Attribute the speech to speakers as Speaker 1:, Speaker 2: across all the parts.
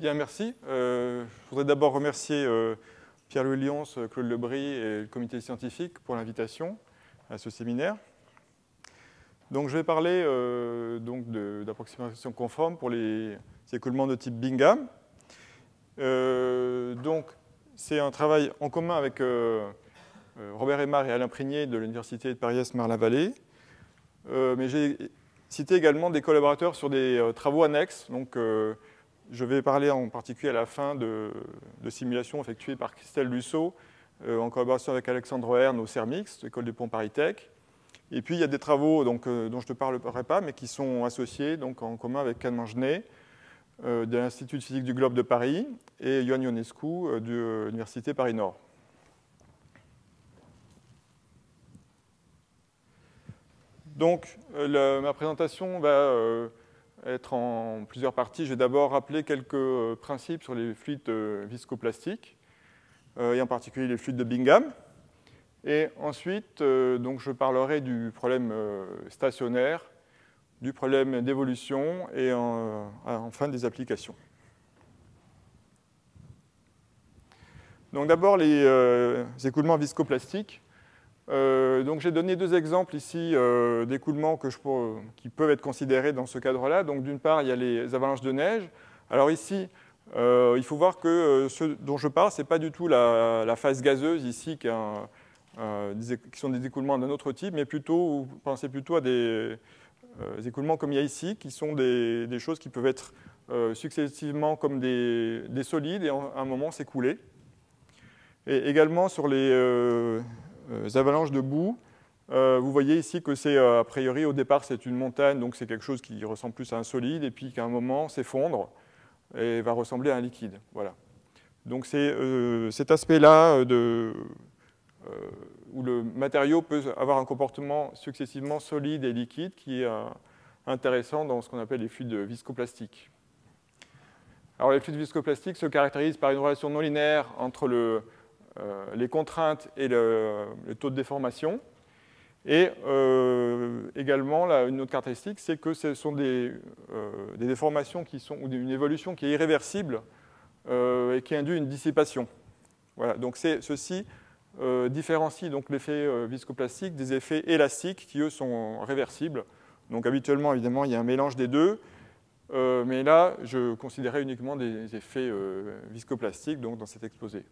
Speaker 1: Bien, merci. Je voudrais d'abord remercier Pierre-Louis Lyons, Claude Lebris et le comité scientifique pour l'invitation à ce séminaire. Donc, je vais parler d'approximation conforme pour les écoulements de type Bingham. Donc, c'est un travail en commun avec Robert Aymar et Alain Prigné de l'Université de Paris-Est Marne-la-Vallée. Mais j'ai cité également des collaborateurs sur des travaux annexes. Donc, je vais parler en particulier à la fin de simulations effectuées par Christelle Lusseau en collaboration avec Alexandre Hern au CERMIX, l'École des Ponts ParisTech. Et puis, il y a des travaux dont je ne te parlerai pas, mais qui sont associés donc, en commun avec Anne Mangenet de l'Institut de physique du globe de Paris et Ioan Ionescu de l'Université Paris-Nord. Donc, ma présentation va être en plusieurs parties. Je vais d'abord rappeler quelques principes sur les fluides viscoplastiques, et en particulier les fluides de Bingham. Et ensuite, donc je parlerai du problème stationnaire, du problème d'évolution et enfin des applications. Donc d'abord, les écoulements viscoplastiques. Donc j'ai donné deux exemples ici d'écoulements qui peuvent être considérés dans ce cadre-là. Donc d'une part, il y a les avalanches de neige. Alors ici, il faut voir que ce dont je parle, ce n'est pas du tout la phase gazeuse ici, qui sont des écoulements d'un autre type, mais plutôt, vous pensez plutôt à des écoulements comme il y a ici, qui sont des choses qui peuvent être successivement comme des solides et à un moment s'écouler. Et également sur les avalanches de boue, vous voyez ici que c'est a priori au départ c'est une montagne, donc c'est quelque chose qui ressemble plus à un solide, et puis qu'à un moment s'effondre et va ressembler à un liquide. Voilà. Donc c'est cet aspect-là où le matériau peut avoir un comportement successivement solide et liquide qui est intéressant dans ce qu'on appelle les fluides viscoplastiques. Alors les fluides viscoplastiques se caractérisent par une relation non linéaire entre les contraintes et le taux de déformation. Et également, une autre caractéristique, c'est que ce sont des déformations ou une évolution qui est irréversible et qui induit une dissipation. Voilà, donc ceci différencie donc l'effet viscoplastique des effets élastiques qui, eux, sont réversibles. Donc habituellement, évidemment, il y a un mélange des deux. Mais là, je considérais uniquement des effets viscoplastiques donc, dans cet exposé.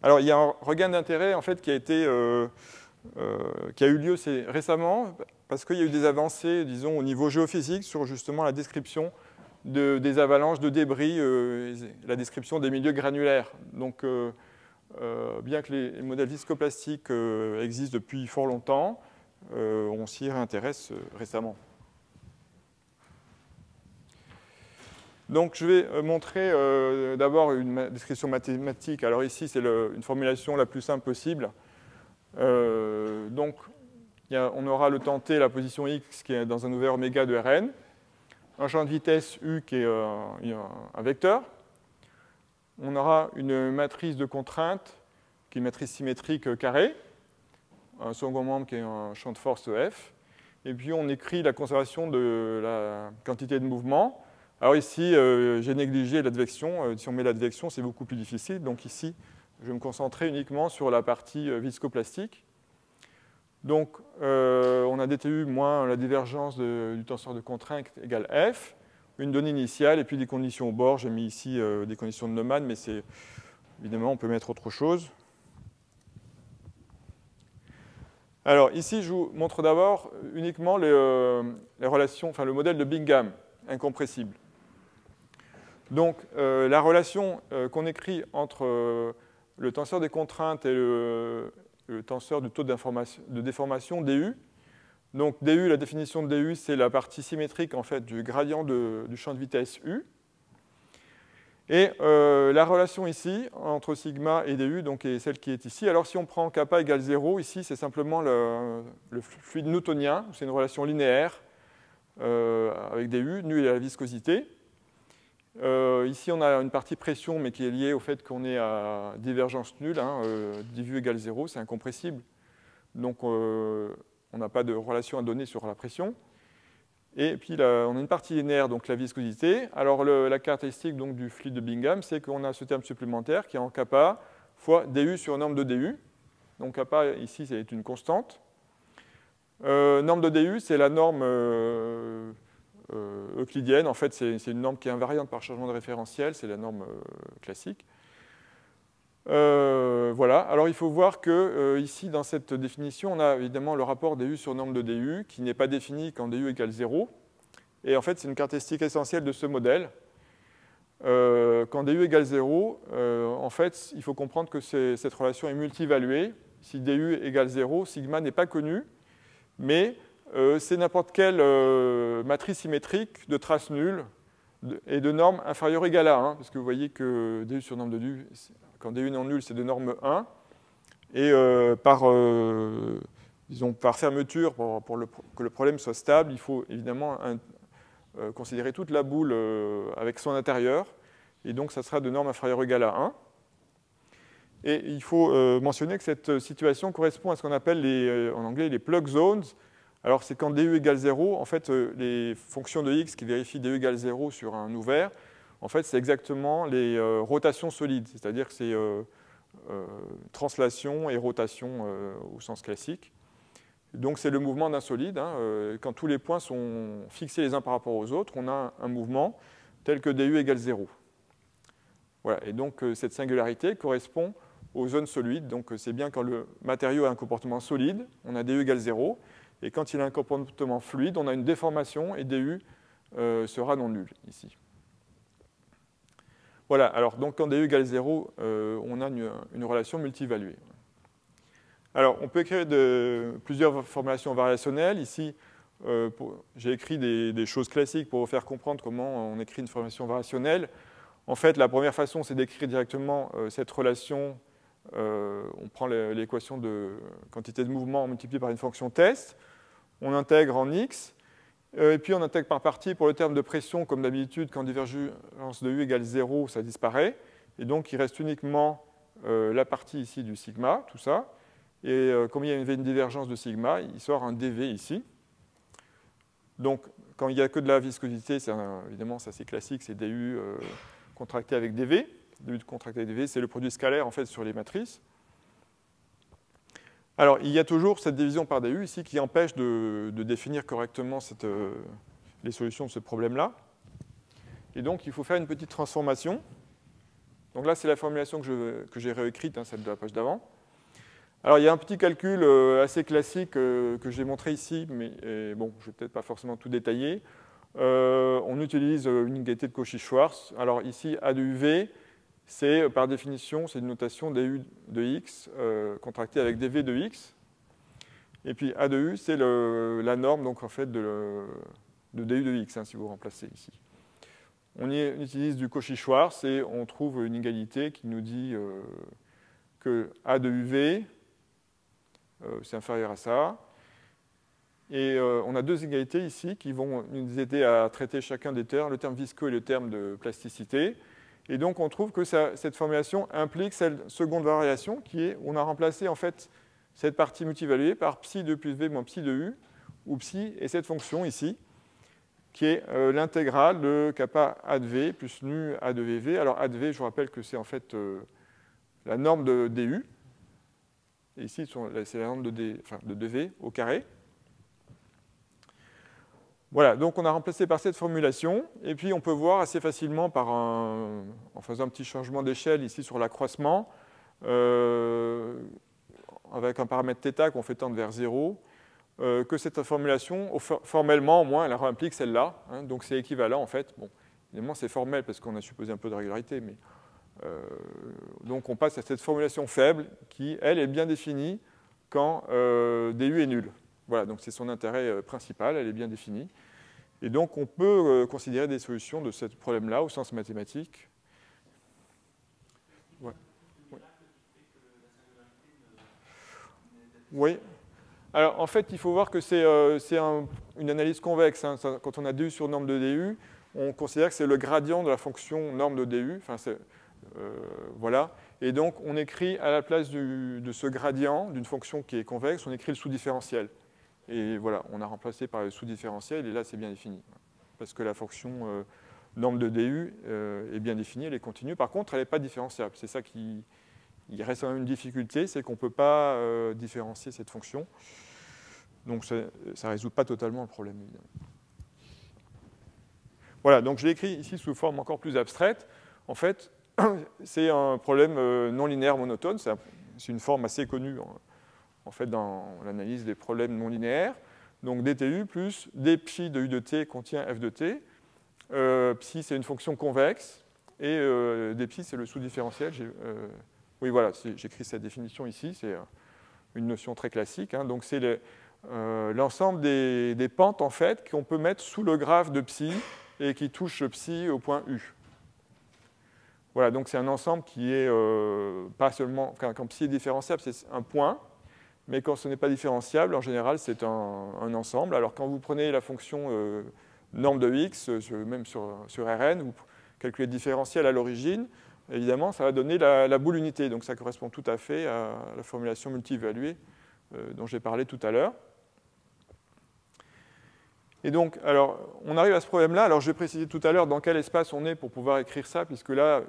Speaker 1: Alors, il y a un regain d'intérêt en fait, qui a eu lieu récemment parce qu'il y a eu des avancées, disons, au niveau géophysique sur justement la description des avalanches de débris, la description des milieux granulaires. Donc, bien que les modèles viscoplastiques existent depuis fort longtemps, on s'y réintéresse récemment. Donc, je vais montrer d'abord une description mathématique. Alors ici, c'est une formulation la plus simple possible. Donc, on aura le temps t, la position x, qui est dans un ouvert oméga de Rn, un champ de vitesse u, qui est un vecteur. On aura une matrice de contrainte, qui est une matrice symétrique carrée, un second membre qui est un champ de force F. Et puis, on écrit la conservation de la quantité de mouvement. Alors ici, j'ai négligé l'advection. Si on met l'advection, c'est beaucoup plus difficile. Donc ici, je vais me concentrer uniquement sur la partie viscoplastique. Donc, on a DTU moins la divergence du tenseur de contrainte égale F, une donnée initiale, et puis des conditions au bord. J'ai mis ici des conditions de Neumann, mais évidemment, on peut mettre autre chose. Alors ici, je vous montre d'abord uniquement les relations, enfin le modèle de Bingham incompressible. Donc, la relation qu'on écrit entre le tenseur des contraintes et le tenseur du taux de déformation, DU. Donc, DU, la définition de DU, c'est la partie symétrique en fait, du gradient du champ de vitesse U. Et la relation ici, entre sigma et DU, donc, est celle qui est ici. Alors, si on prend kappa égale 0, ici, c'est simplement le fluide newtonien, c'est une relation linéaire avec DU, nu et la viscosité. Ici, on a une partie pression, mais qui est liée au fait qu'on est à divergence nulle. dV égale 0, c'est incompressible. Donc, on n'a pas de relation à donner sur la pression. Et puis là, on a une partie linéaire, donc la viscosité. Alors la caractéristique donc, du fluide de Bingham, c'est qu'on a ce terme supplémentaire qui est en kappa fois du sur norme de du. Donc kappa, ici, c'est une constante. Norme de du, c'est la norme euclidienne. En fait, c'est une norme qui est invariante par changement de référentiel. C'est la norme classique. Voilà. Alors il faut voir que ici, dans cette définition, on a évidemment le rapport du sur norme de du qui n'est pas défini quand du égale 0. Et en fait, c'est une caractéristique essentielle de ce modèle. Quand du égale 0, en fait, il faut comprendre que cette relation est multivaluée. Si du égale 0, sigma n'est pas connu, mais c'est n'importe quelle matrice symétrique de trace nulle et de norme inférieure ou égale à 1, parce que vous voyez que du sur norme de du, quand du non nul, c'est de norme 1. Et par fermeture, pour que le problème soit stable, il faut évidemment considérer toute la boule avec son intérieur. Et donc, ça sera de norme inférieure ou égale à 1. Et il faut mentionner que cette situation correspond à ce qu'on appelle en anglais les plug zones. Alors, c'est quand du égale 0, en fait, les fonctions de x qui vérifient du égale 0 sur un ouvert, en fait, c'est exactement les rotations solides, c'est-à-dire que c'est translation et rotation au sens classique. Donc, c'est le mouvement d'un solide. Quand tous les points sont fixés les uns par rapport aux autres, on a un mouvement tel que du égale 0. Voilà. Et donc, cette singularité correspond aux zones solides. Donc, c'est bien quand le matériau a un comportement solide, on a du égale 0. Et quand il a un comportement fluide, on a une déformation et du sera non nul ici. Voilà, alors donc quand du égale 0, on a une relation multivaluée. Alors, on peut écrire plusieurs formulations variationnelles. Ici, j'ai écrit des choses classiques pour vous faire comprendre comment on écrit une formulation variationnelle. En fait, la première façon, c'est d'écrire directement cette relation. On prend l'équation de quantité de mouvement multipliée par une fonction test. On intègre en x. Et puis on intègre par partie pour le terme de pression, comme d'habitude, quand divergence de U égale 0, ça disparaît. Et donc il reste uniquement la partie ici du sigma, tout ça. Et comme il y a une divergence de sigma, il sort un dV ici. Donc quand il n'y a que de la viscosité, évidemment ça c'est classique, c'est du contracté avec dV. Du contracté avec dV, c'est le produit scalaire en fait sur les matrices. Alors, il y a toujours cette division par du ici qui empêche de définir correctement les solutions de ce problème-là. Et donc, il faut faire une petite transformation. Donc là, c'est la formulation que j'ai réécrite, celle de la page d'avant. Alors, il y a un petit calcul assez classique que j'ai montré ici, mais bon, je ne vais peut-être pas forcément tout détailler. On utilise une inégalité de Cauchy-Schwarz. Alors ici, A de UV, c'est par définition, c'est une notation du de x contractée avec dv de x. Et puis A de U, c'est la norme donc, en fait, de du de x, si vous remplacez ici. On utilise du Cauchy-Schwarz et on trouve une égalité qui nous dit que A de UV, c'est inférieur à ça. Et on a deux égalités ici qui vont nous aider à traiter chacun des termes, le terme visco et le terme de plasticité. Et donc, on trouve que cette formulation implique cette seconde variation qui est, on a remplacé en fait cette partie multivaluée par psi de plus v moins psi de u, où psi est cette fonction ici, qui est l'intégrale de kappa a de v plus nu a de vv. Alors, a de v, je vous rappelle que c'est en fait la norme de du. Et ici, c'est la norme de dv au carré. Voilà, donc on a remplacé par cette formulation, et puis on peut voir assez facilement en faisant un petit changement d'échelle ici sur l'accroissement, avec un paramètre θ qu'on fait tendre vers 0, que cette formulation, formellement au moins, elle implique celle-là, donc c'est équivalent en fait. Bon, évidemment c'est formel parce qu'on a supposé un peu de régularité, mais donc on passe à cette formulation faible qui, elle, est bien définie quand du est nul. Voilà, donc c'est son intérêt principal, elle est bien définie. Et donc on peut considérer des solutions de ce problème-là au sens mathématique. Ouais. Ouais. Oui. Alors en fait, il faut voir que c'est une analyse convexe. Quand on a du sur norme de du, on considère que c'est le gradient de la fonction norme de du. Enfin, voilà. Et donc on écrit à la place de ce gradient d'une fonction qui est convexe, on écrit le sous-différentiel. Et voilà, on a remplacé par le sous-différentiel, et là, c'est bien défini. Parce que la fonction norme de DU est bien définie, elle est continue. Par contre, elle n'est pas différenciable. C'est ça qui... Il reste quand même une difficulté, c'est qu'on ne peut pas différencier cette fonction. Donc, ça ne résout pas totalement le problème, évidemment. Voilà, donc je l'ai écrit ici sous forme encore plus abstraite. En fait, c'est un problème non linéaire monotone. C'est une forme assez connue en fait, dans l'analyse des problèmes non linéaires. Donc dtu plus dψ de u de t contient f de t. Psi, c'est une fonction convexe. Et dψ, c'est le sous-différentiel. Oui, voilà, j'écris cette définition ici. C'est une notion très classique. Hein. Donc c'est l'ensemble des pentes, en fait, qu'on peut mettre sous le graphe de psi et qui touche psi au point U. Voilà, donc c'est un ensemble qui est pas seulement... Quand psi est différenciable, c'est un point, mais quand ce n'est pas différenciable, en général, c'est un ensemble. Alors quand vous prenez la fonction norme de x, même sur Rn, vous calculez le différentiel à l'origine, évidemment, ça va donner la boule unité. Donc ça correspond tout à fait à la formulation multi-évaluée dont j'ai parlé tout à l'heure. Et donc, alors, on arrive à ce problème-là. Alors, je vais préciser tout à l'heure dans quel espace on est pour pouvoir écrire ça, puisque là,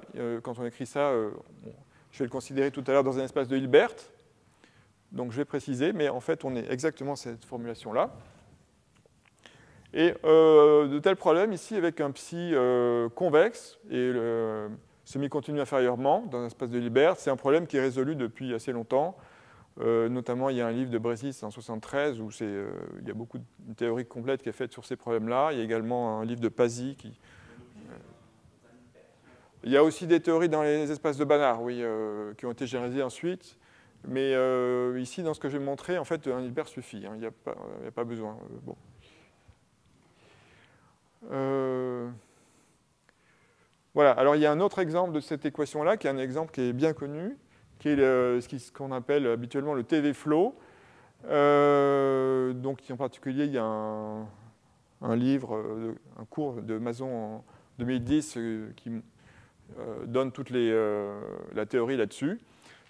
Speaker 1: quand on écrit ça, bon, je vais le considérer tout à l'heure dans un espace de Hilbert. Donc, je vais préciser, mais en fait, on est exactement cette formulation-là. Et de tels problèmes ici avec un psi convexe et semi-continu inférieurement dans un espace de Hilbert, c'est un problème qui est résolu depuis assez longtemps. Notamment, il y a un livre de Brésis en 1973 où il y a beaucoup de théorie complète qui est faite sur ces problèmes-là. Il y a également un livre de Pasi qui... Il y a aussi des théories dans les espaces de Banach, oui, qui ont été généralisées ensuite. Mais ici, dans ce que j'ai montré, en fait, un Hilbert suffit. Hein, il n'y a pas besoin. Bon. Voilà. Alors, il y a un autre exemple de cette équation-là, qui est un exemple qui est bien connu, qui est ce qu'on appelle habituellement le TV flow. Donc, en particulier, il y a un livre, un cours de Mazon en 2010 qui donne toute la théorie là-dessus.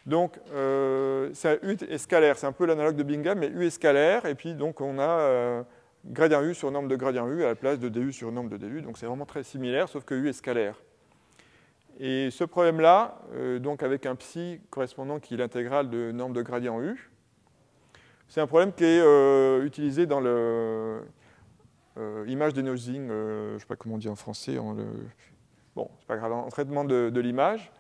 Speaker 1: Donc, U est scalaire, c'est un peu l'analogue de Bingham, mais U est scalaire, et puis donc on a gradient U sur norme de gradient U à la place de du sur norme de du, donc c'est vraiment très similaire, sauf que U est scalaire. Et ce problème-là, donc avec un psi correspondant qui est l'intégrale de norme de gradient U, c'est un problème qui est utilisé dans l'image denoising, je ne sais pas comment on dit en français, bon, c'est pas grave, en traitement de l'image,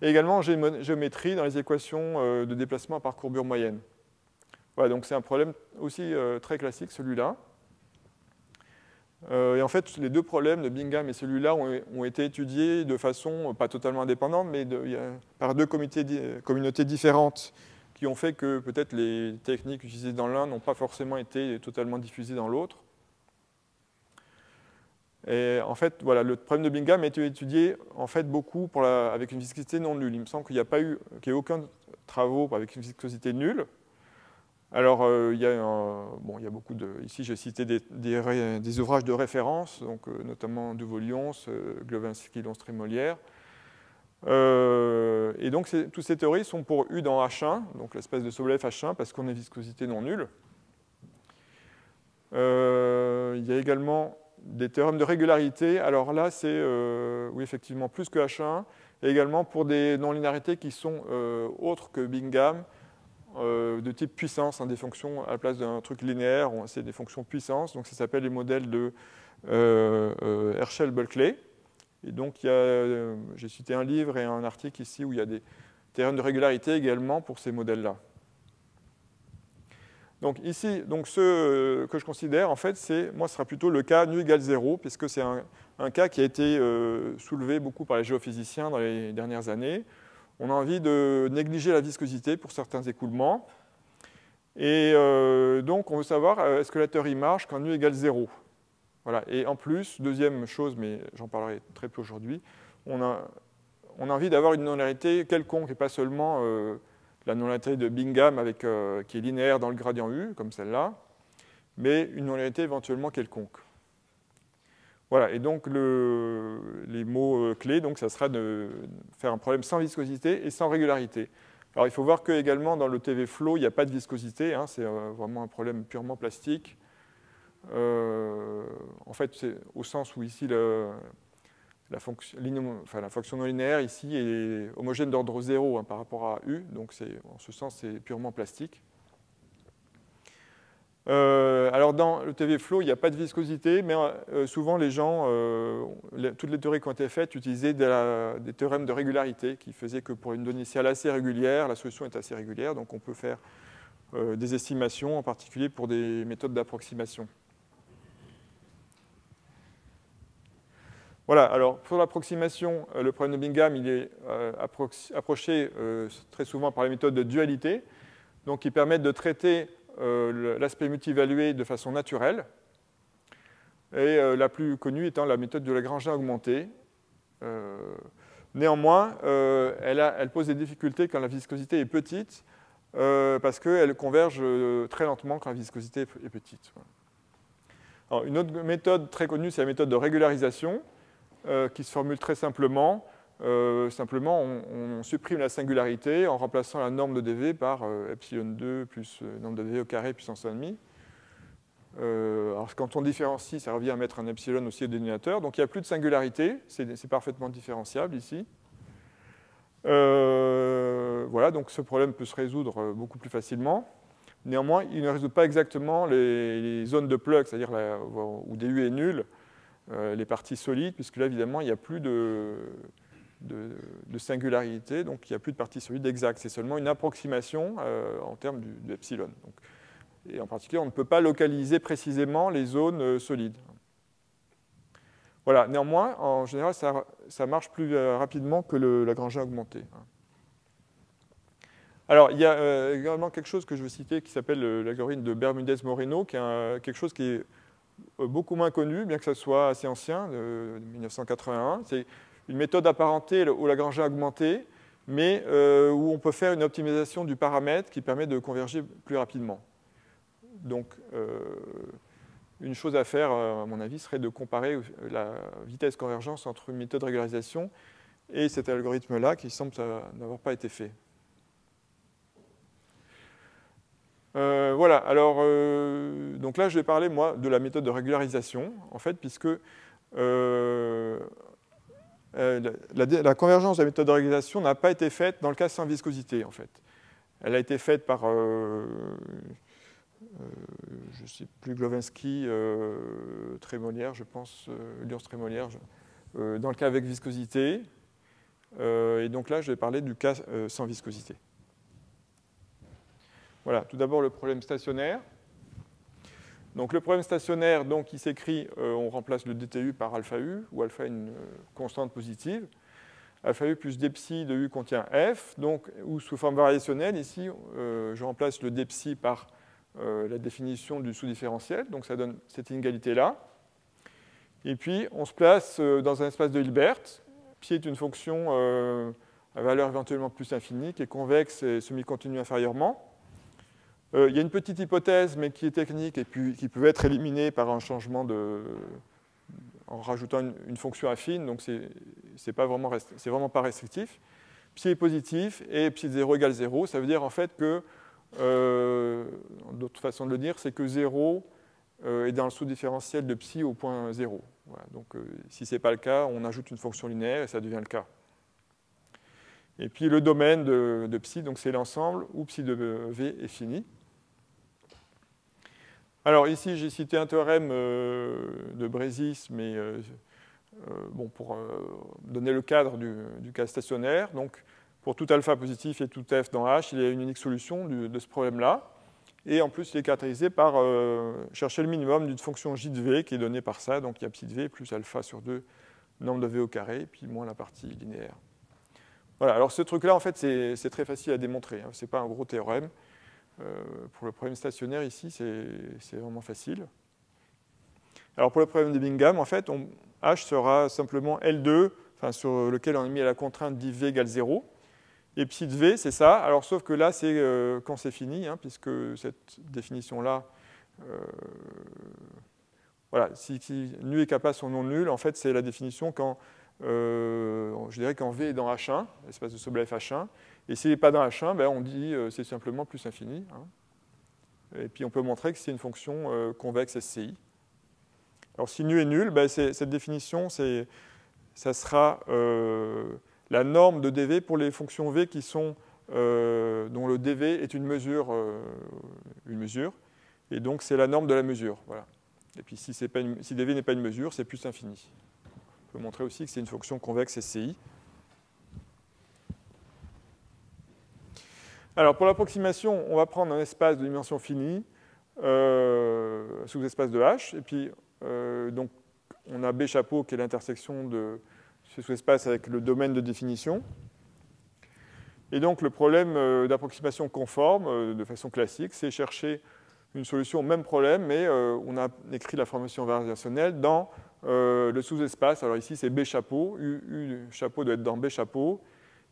Speaker 1: et également en géométrie dans les équations de déplacement par courbure moyenne. Voilà, donc c'est un problème aussi très classique, celui-là. Et en fait, les deux problèmes de Bingham et celui-là ont été étudiés de façon pas totalement indépendante, mais par deux communautés différentes qui ont fait que peut-être les techniques utilisées dans l'un n'ont pas forcément été totalement diffusées dans l'autre. Et en fait, voilà, le problème de Bingham a été étudié en fait beaucoup avec une viscosité non nulle. Il me semble qu'il n'y a aucun travaux avec une viscosité nulle. Alors, il y a beaucoup de... Ici, j'ai cité des ouvrages de référence, donc, notamment Duvaux-Lyons, Glowinski, Lonstre et Molière. Et donc, toutes ces théories sont pour U dans H1, donc l'espèce de Sobolev H1, parce qu'on a une viscosité non nulle. Il y a également des théorèmes de régularité. Alors là, c'est, oui, effectivement, plus que H1, et également pour des non-linéarités qui sont autres que Bingham, de type puissance, hein, des fonctions à la place d'un truc linéaire, c'est des fonctions puissance, donc ça s'appelle les modèles de Herschel-Bulkley. Et donc j'ai cité un livre et un article ici où il y a des théorèmes de régularité également pour ces modèles-là. Donc ici, donc ce que je considère, en fait, ce sera plutôt le cas nu égale 0, puisque c'est un cas qui a été soulevé beaucoup par les géophysiciens dans les dernières années. On a envie de négliger la viscosité pour certains écoulements. Et donc, on veut savoir, est-ce que la théorie marche quand nu égale 0 ? Voilà. Et en plus, deuxième chose, mais j'en parlerai très peu aujourd'hui, on a envie d'avoir une non-linéarité quelconque, et pas seulement la non-linéarité de Bingham qui est linéaire dans le gradient U, comme celle-là, mais une non-linéarité éventuellement quelconque. Voilà, et donc les mots clés, donc, ça sera de faire un problème sans viscosité et sans régularité. Alors il faut voir que également dans le TV flow, il n'y a pas de viscosité, hein, c'est vraiment un problème purement plastique. En fait, c'est au sens où ici la fonction non linéaire ici est homogène d'ordre 0 hein, par rapport à U, donc en ce sens c'est purement plastique. Alors dans le TV flow, il n'y a pas de viscosité, mais souvent les gens, toutes les théories qui ont été faites utilisaient des théorèmes de régularité qui faisaient que pour une donnée initiale assez régulière, la solution est assez régulière, donc on peut faire des estimations, en particulier pour des méthodes d'approximation. Voilà, alors pour l'approximation, le problème de Bingham, il est approché très souvent par les méthodes de dualité, donc qui permettent de traiter l'aspect multivalué de façon naturelle, et la plus connue étant la méthode de Lagrangien augmenté. Néanmoins, elle pose des difficultés quand la viscosité est petite, parce qu'elle converge très lentement quand la viscosité est petite. Alors, une autre méthode très connue, c'est la méthode de régularisation, qui se formule très simplement. Simplement, on supprime la singularité en remplaçant la norme de dV par epsilon 2 plus norme de dV au carré puissance 1,5. Alors, quand on différencie, ça revient à mettre un epsilon aussi au dénominateur. Donc, il n'y a plus de singularité. C'est parfaitement différenciable ici. Voilà, donc ce problème peut se résoudre beaucoup plus facilement. Néanmoins, il ne résout pas exactement les zones de plug, c'est-à-dire où DU est nul, les parties solides, puisque là, évidemment, il n'y a plus de singularité, donc il n'y a plus de partie solide exacte. C'est seulement une approximation en termes de epsilon. Donc, et en particulier, on ne peut pas localiser précisément les zones solides. Voilà. Néanmoins, en général, ça marche plus rapidement que le Lagrangien augmenté. Alors, il y a également quelque chose que je veux citer qui s'appelle l'algorithme de Bermudez-Moreno, qui est quelque chose qui est beaucoup moins connu, bien que ça soit assez ancien, de 1981. C'est une méthode apparentée au Lagrangien augmenté, mais où on peut faire une optimisation du paramètre qui permet de converger plus rapidement. Donc, une chose à faire, à mon avis, serait de comparer la vitesse convergence entre une méthode de régularisation et cet algorithme-là, qui semble n'avoir pas été fait. Voilà, alors, donc là, je vais parler, moi, de la méthode de régularisation, en fait, puisque la convergence de la méthode de régularisation n'a pas été faite dans le cas sans viscosité, en fait. Elle a été faite par, je ne sais plus, Glowinski, Trémolière, je pense, Lyons-Trémolière, dans le cas avec viscosité. Et donc là, je vais parler du cas sans viscosité. Voilà, tout d'abord le problème stationnaire. Donc le problème stationnaire, donc, il s'écrit, on remplace le dTu par alpha u, où alpha est une constante positive. Alpha u plus dψ de u contient f, donc, ou sous forme variationnelle, ici, je remplace le dψ par la définition du sous-différentiel, donc ça donne cette inégalité-là. Et puis, on se place dans un espace de Hilbert. Psi est une fonction à valeur éventuellement plus infinie, qui est convexe et semi-continue inférieurement. Il y a une petite hypothèse, mais qui est technique et puis qui peut être éliminée par un changement en rajoutant une fonction affine, donc c'est vraiment pas restrictif. Psi est positif et psi de 0 égale 0, ça veut dire en fait que, d'autre façon de le dire, c'est que 0 est dans le sous-différentiel de psi au point 0. Voilà, donc si ce n'est pas le cas, on ajoute une fonction linéaire et ça devient le cas. Et puis le domaine de psi, donc c'est l'ensemble où psi de v est fini. Alors ici, j'ai cité un théorème de Brésis, mais bon, pour donner le cadre du cas stationnaire. Donc, pour tout alpha positif et tout f dans H, il y a une unique solution de ce problème-là. Et en plus, il est caractérisé par chercher le minimum d'une fonction j de v qui est donnée par ça. Donc, il y a psi de v plus alpha sur 2, norme de v au carré, puis moins la partie linéaire. Voilà, alors ce truc-là, en fait, c'est très facile à démontrer. Hein. Ce n'est pas un gros théorème. Pour le problème stationnaire, ici, c'est vraiment facile. Alors pour le problème de Bingham, en fait, H sera simplement L2, enfin, sur lequel on a mis la contrainte div égale 0. Et psi de V, c'est ça. Alors sauf que là, c'est quand c'est fini, hein, puisque cette définition-là, voilà, si nu et kappa sont non nuls, en fait, c'est la définition quand je dirais qu'en V est dans H1, l'espace de Sobolev H1. Et s'il n'est pas dans H1, ben on dit c'est simplement plus infini. Hein. Et puis on peut montrer que c'est une fonction convexe SCI. Alors si nu est nul, ben cette définition, ça sera la norme de dv pour les fonctions v qui sont, dont le dv est une mesure. Et donc c'est la norme de la mesure. Voilà. Et puis si dv n'est pas une mesure, c'est plus infini. On peut montrer aussi que c'est une fonction convexe SCI. Alors pour l'approximation, on va prendre un espace de dimension finie, sous-espace de H, et puis donc on a B chapeau qui est l'intersection de ce sous-espace avec le domaine de définition. Et donc le problème d'approximation conforme, de façon classique, c'est chercher une solution au même problème, mais on a écrit la formation variationnelle dans le sous-espace. Alors ici c'est B chapeau, U chapeau doit être dans B chapeau,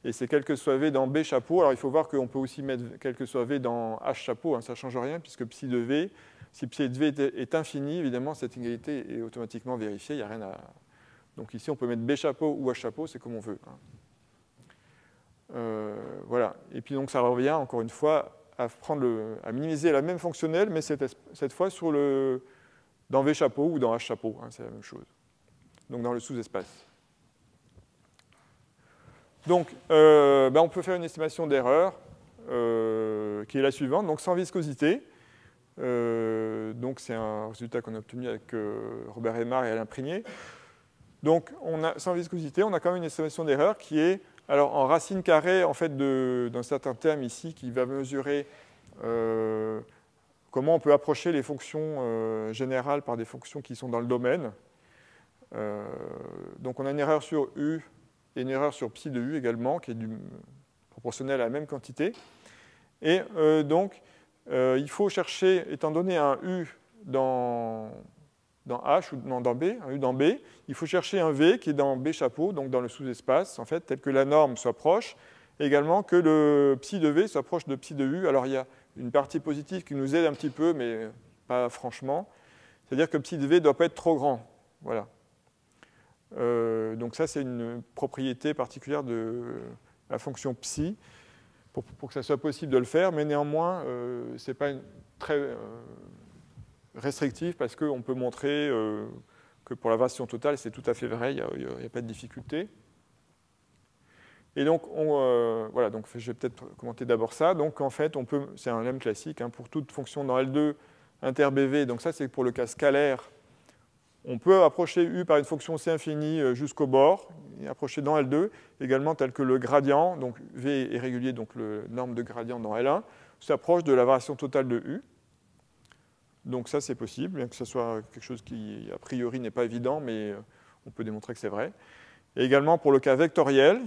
Speaker 1: et c'est quel que soit V dans B chapeau. Alors il faut voir qu'on peut aussi mettre quel que soit V dans H chapeau, hein, ça ne change rien, puisque psi de V, si psi de V est infini, évidemment cette égalité est automatiquement vérifiée, il n'y a rien à... Donc ici on peut mettre B chapeau ou H chapeau, c'est comme on veut. Hein. Voilà, et puis donc ça revient encore une fois à minimiser la même fonctionnelle, mais cette fois dans V chapeau ou dans H chapeau, hein, c'est la même chose. Donc dans le sous-espace. Donc, on peut faire une estimation d'erreur qui est la suivante, donc sans viscosité. Donc c'est un résultat qu'on a obtenu avec Robert Aymar et Alain Prigné. Donc sans viscosité, on a quand même une estimation d'erreur qui est alors en racine carrée en fait d'un certain terme ici qui va mesurer comment on peut approcher les fonctions générales par des fonctions qui sont dans le domaine. Donc on a une erreur sur U et une erreur sur psi de U également, qui est proportionnelle à la même quantité. Et donc, il faut chercher, étant donné un U dans H ou dans B, un U dans B, il faut chercher un V qui est dans B chapeau, donc dans le sous-espace, en fait, tel que la norme soit proche, et également que le psi de V soit proche de psi de U. Alors, il y a une partie positive qui nous aide un petit peu, mais pas franchement. C'est-à-dire que psi de V ne doit pas être trop grand. Voilà. Donc ça, c'est une propriété particulière de la fonction psi pour que ça soit possible de le faire, mais néanmoins, ce n'est pas très restrictif parce qu'on peut montrer que pour la variation totale, c'est tout à fait vrai, il n'y a pas de difficulté. Et donc, voilà, donc je vais peut-être commenter d'abord ça. Donc en fait, c'est un lemme classique, hein, pour toute fonction dans L2 inter BV, donc ça c'est pour le cas scalaire. On peut approcher U par une fonction C infinie jusqu'au bord, et approcher dans L2, également tel que le gradient, donc V est régulier, donc le norme de gradient dans L1, s'approche de la variation totale de U. Donc ça, c'est possible, bien que ce soit quelque chose qui, a priori, n'est pas évident, mais on peut démontrer que c'est vrai. Et également pour le cas vectoriel,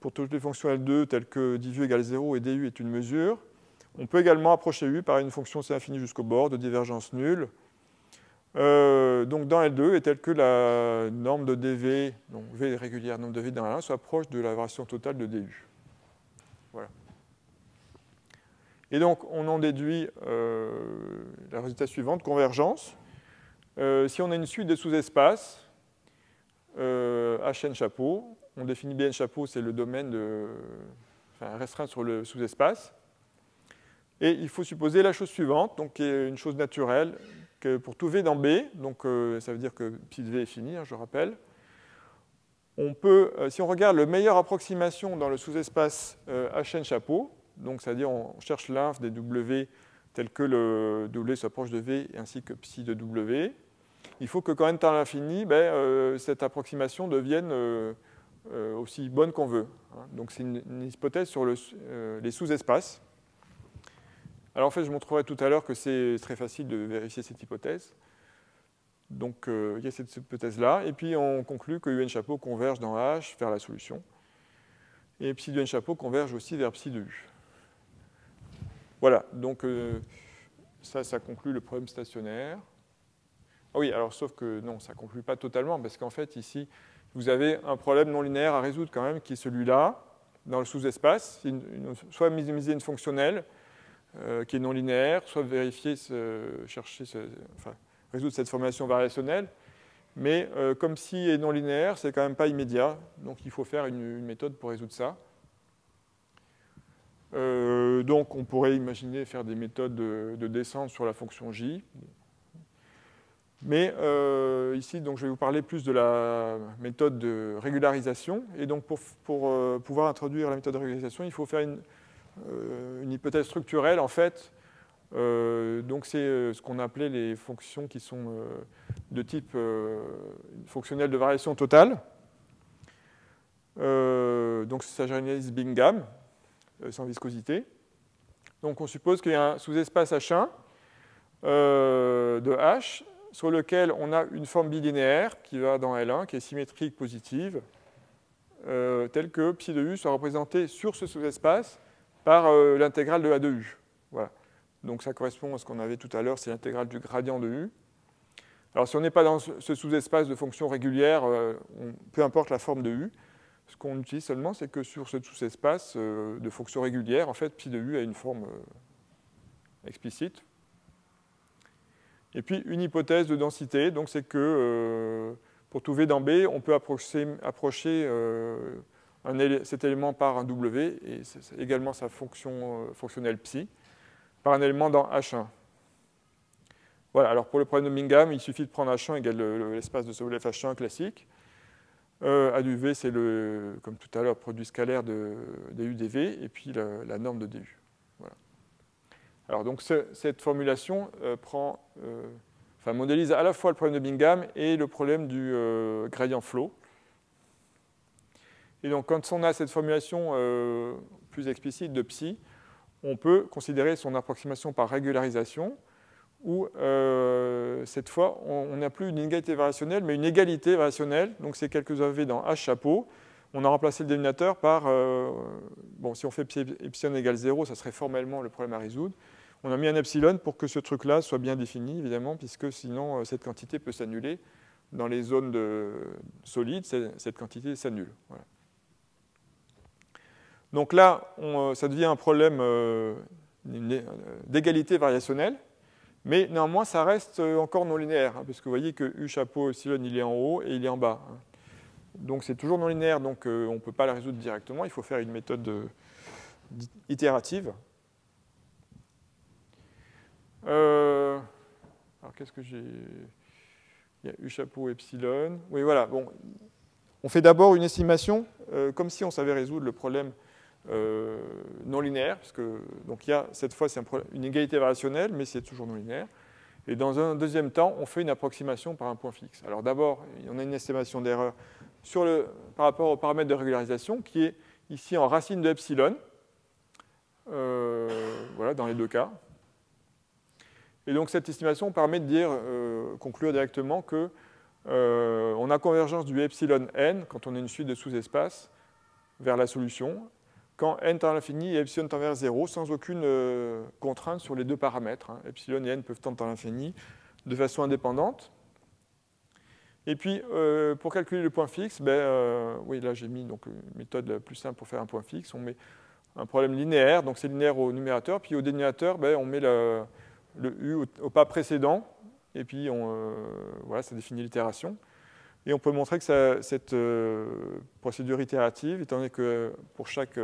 Speaker 1: pour toutes les fonctions L2 telles que divu égale 0 et du est une mesure, on peut également approcher U par une fonction C infinie jusqu'au bord de divergence nulle. Donc dans L2 est telle que la norme de dv, donc V régulière, norme de V dans L1, soit proche de la variation totale de du. Voilà. Et donc on en déduit le résultat suivant, convergence. Si on a une suite de sous-espaces, Hn chapeau, on définit Bn chapeau, c'est le domaine restreint sur le sous-espace. Et il faut supposer la chose suivante, donc qui est une chose naturelle, que pour tout V dans B, donc ça veut dire que psi de V est fini, hein, je rappelle, on peut, si on regarde la meilleure approximation dans le sous-espace Hn chapeau, donc c'est-à-dire on cherche l'inf des W tel que le W soit proche de V ainsi que psi de W, il faut que quand n tend à l'infini, cette approximation devienne aussi bonne qu'on veut. Hein. Donc c'est une hypothèse sur les sous-espaces. Alors en fait, je montrerai tout à l'heure que c'est très facile de vérifier cette hypothèse. Donc il y a cette hypothèse-là, et puis on conclut que UN chapeau converge dans H vers la solution, et psi de UN chapeau converge aussi vers psi de U. Voilà, donc ça conclut le problème stationnaire. Ah oui, alors sauf que non, ça ne conclut pas totalement, parce qu'en fait ici, vous avez un problème non linéaire à résoudre quand même, qui est celui-là, dans le sous-espace, soit minimiser une fonctionnelle, qui est non linéaire, soit vérifier, résoudre cette formulation variationnelle. Mais comme psi est non linéaire, c'est quand même pas immédiat. Donc il faut faire une méthode pour résoudre ça. Donc on pourrait imaginer faire des méthodes de descente sur la fonction j. Mais ici, donc, je vais vous parler plus de la méthode de régularisation. Et donc pour pouvoir introduire la méthode de régularisation, il faut faire une hypothèse structurelle, en fait. Donc c'est ce qu'on appelait les fonctions qui sont de type fonctionnel de variation totale. Donc ça généralise Bingham, sans viscosité. Donc on suppose qu'il y a un sous-espace H1 de H sur lequel on a une forme bilinéaire qui va dans L1, qui est symétrique positive, telle que psi de U soit représentée sur ce sous-espace par l'intégrale de A de U. Voilà. Donc ça correspond à ce qu'on avait tout à l'heure, c'est l'intégrale du gradient de U. Alors si on n'est pas dans ce sous-espace de fonctions régulières, peu importe la forme de U, ce qu'on utilise seulement, c'est que sur ce sous-espace de fonctions régulières, en fait, psi de U a une forme explicite. Et puis une hypothèse de densité, donc c'est que pour tout V dans B, on peut approcher cet élément par un W, et c'est également sa fonction fonctionnelle psi, par un élément dans H1. Voilà, alors pour le problème de Bingham, il suffit de prendre H1 égale l'espace de Sobolev H1 classique. A du V, c'est comme tout à l'heure, produit scalaire de du dV, et puis la norme de du. Voilà. Alors donc cette formulation modélise à la fois le problème de Bingham et le problème du gradient flow. Et donc quand on a cette formulation plus explicite de psi, on peut considérer son approximation par régularisation, où cette fois, on n'a plus une inégalité variationnelle, mais une égalité variationnelle. Donc c'est quelques AV dans H chapeau. On a remplacé le dénominateur par... bon, si on fait epsilon égale 0, ça serait formellement le problème à résoudre. On a mis un epsilon pour que ce truc-là soit bien défini, évidemment, puisque sinon, cette quantité peut s'annuler. Dans les zones solides, cette quantité s'annule. Voilà. Donc là, ça devient un problème d'égalité variationnelle. Mais néanmoins, ça reste encore non linéaire, hein, parce que vous voyez que U chapeau epsilon, il est en haut et il est en bas. Hein. Donc c'est toujours non linéaire, donc on ne peut pas la résoudre directement, il faut faire une méthode itérative. Alors qu'est-ce que j'ai... Il y a U chapeau epsilon. Oui, voilà. Bon. On fait d'abord une estimation, comme si on savait résoudre le problème non linéaire, parce que donc il y a cette fois c'est une égalité variationnelle, mais c'est toujours non linéaire. Et dans un deuxième temps, on fait une approximation par un point fixe. Alors d'abord, on a une estimation d'erreur par rapport au paramètre de régularisation, qui est ici en racine de epsilon, voilà, dans les deux cas. Et donc cette estimation permet de conclure directement que on a convergence du epsilon n quand on a une suite de sous-espaces vers la solution, quand n tend à l'infini et epsilon tend vers 0, sans aucune contrainte sur les deux paramètres. Hein. Epsilon et n peuvent tendre à l'infini de façon indépendante. Et puis, pour calculer le point fixe, oui, là j'ai mis donc, une méthode la plus simple pour faire un point fixe. On met un problème linéaire, donc c'est linéaire au numérateur, puis au dénominateur, on met le U au pas précédent, et puis voilà, ça définit l'itération. Et on peut montrer que cette procédure itérative, étant donné que pour chaque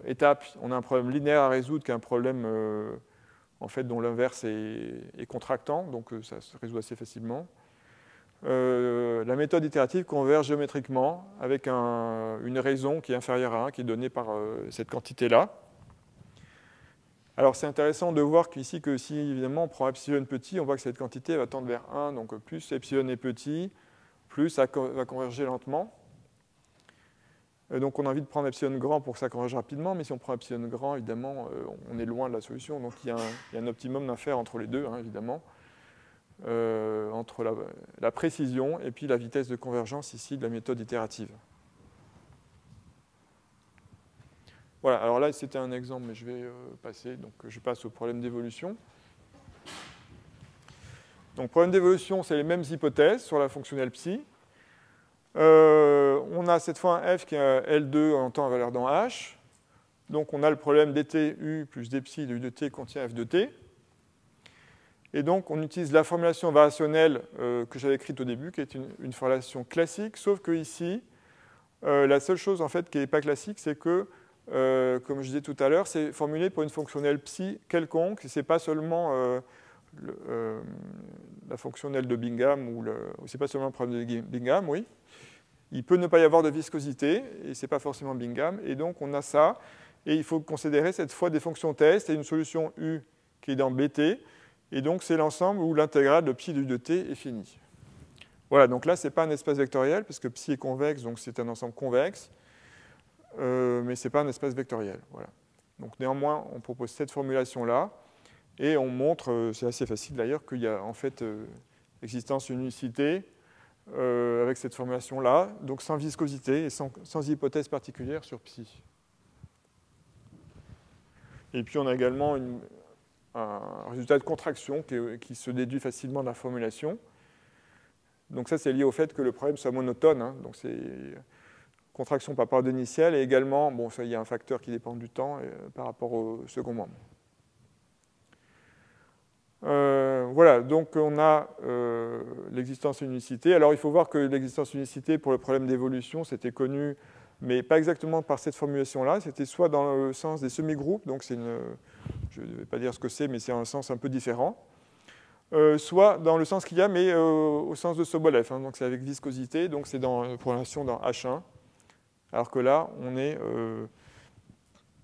Speaker 1: étape, on a un problème linéaire à résoudre, qui est un problème en fait, dont l'inverse est contractant, donc ça se résout assez facilement. La méthode itérative converge géométriquement avec une raison qui est inférieure à 1, qui est donnée par cette quantité-là. Alors c'est intéressant de voir qu'ici, que si évidemment on prend epsilon petit, on voit que cette quantité va tendre vers 1, donc plus epsilon est petit, plus ça va converger lentement. Donc on a envie de prendre epsilon grand pour que ça converge rapidement, mais si on prend epsilon grand, évidemment, on est loin de la solution, donc il y a un optimum d'affaire entre les deux, hein, évidemment, entre la précision et puis la vitesse de convergence ici de la méthode itérative. Voilà, alors là c'était un exemple, mais je vais passer, donc je passe au problème d'évolution. Donc problème d'évolution, c'est les mêmes hypothèses sur la fonctionnelle psi. On a cette fois un f qui est L2 en temps à valeur dans H. Donc on a le problème dt U plus d psi de U de t contient f de t. Et donc, on utilise la formulation variationnelle que j'avais écrite au début, qui est une formulation classique, sauf que ici, la seule chose en fait qui n'est pas classique, c'est que, comme je disais tout à l'heure, c'est formulé pour une fonctionnelle psi quelconque. Ce n'est pas seulement la fonctionnelle de Bingham, ou c'est pas seulement un problème de Bingham, oui. Il peut ne pas y avoir de viscosité, et ce n'est pas forcément Bingham. Et donc, on a ça. Et il faut considérer cette fois des fonctions test et une solution U qui est dans BT. Et donc, c'est l'ensemble où l'intégrale de psi de U de t est finie. Voilà, donc là, ce n'est pas un espace vectoriel, parce que psi est convexe, donc c'est un ensemble convexe. Mais ce n'est pas un espace vectoriel. Voilà. Donc, néanmoins, on propose cette formulation-là. Et on montre, c'est assez facile d'ailleurs, qu'il y a en fait existence d'une unicité avec cette formulation-là, donc sans viscosité et sans hypothèse particulière sur psi. Et puis on a également un résultat de contraction qui se déduit facilement de la formulation. Donc ça, c'est lié au fait que le problème soit monotone. Hein, donc c'est contraction par rapport à l'initiale, et également, bon, ça, il y a un facteur qui dépend du temps par rapport au second membre. Voilà, donc on a l'existence d'une unicité. Alors il faut voir que l'existence d'une unicité pour le problème d'évolution, c'était connu, mais pas exactement par cette formulation-là. C'était soit dans le sens des semi-groupes, donc c'est je ne vais pas dire ce que c'est, mais c'est un sens un peu différent. Soit dans le sens qu'il y a, mais au sens de Sobolev. Hein, donc c'est avec viscosité, donc c'est pour la relation dans H1. Alors que là, on est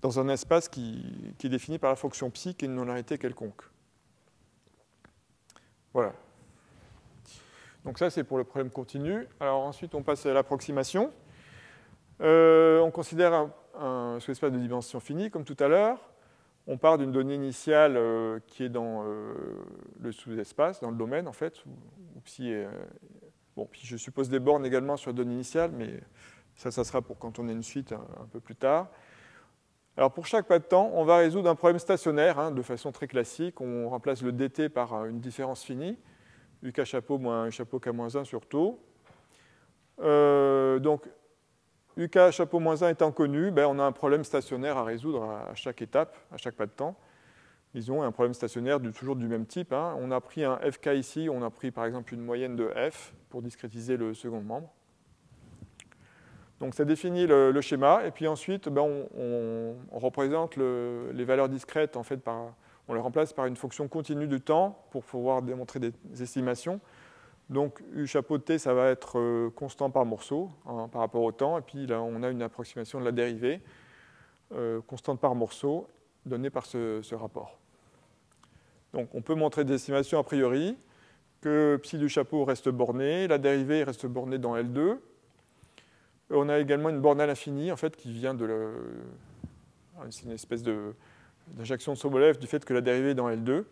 Speaker 1: dans un espace qui est défini par la fonction psi, qui est une non-arrêtée quelconque. Voilà. Donc ça, c'est pour le problème continu. Alors ensuite, on passe à l'approximation. On considère un sous-espace de dimension finie, comme tout à l'heure. On part d'une donnée initiale qui est dans le sous-espace, dans le domaine, en fait, où psi est... Bon, puis je suppose des bornes également sur la donnée initiale, mais ça sera pour quand on a une suite un peu plus tard. Alors pour chaque pas de temps, on va résoudre un problème stationnaire, hein, de façon très classique. On remplace le dt par une différence finie, uk chapeau moins chapeau k-1 sur tau. Donc uk chapeau moins 1 étant connu, ben, on a un problème stationnaire à résoudre à chaque étape, à chaque pas de temps. Disons un problème stationnaire toujours du même type. Hein. On a pris un fk ici, on a pris par exemple une moyenne de f pour discrétiser le second membre. Donc ça définit le schéma, et puis ensuite ben, on représente les valeurs discrètes, en fait, on les remplace par une fonction continue du temps pour pouvoir démontrer des estimations. Donc U chapeau de t, ça va être constant par morceau, hein, par rapport au temps, et puis là on a une approximation de la dérivée, constante par morceau, donnée par ce rapport. Donc on peut montrer des estimations a priori, que psi du chapeau reste borné, la dérivée reste bornée dans L2. On a également une borne à l'infini, en fait, qui vient de c'est une espèce d'injection de Sobolev du fait que la dérivée est dans L2.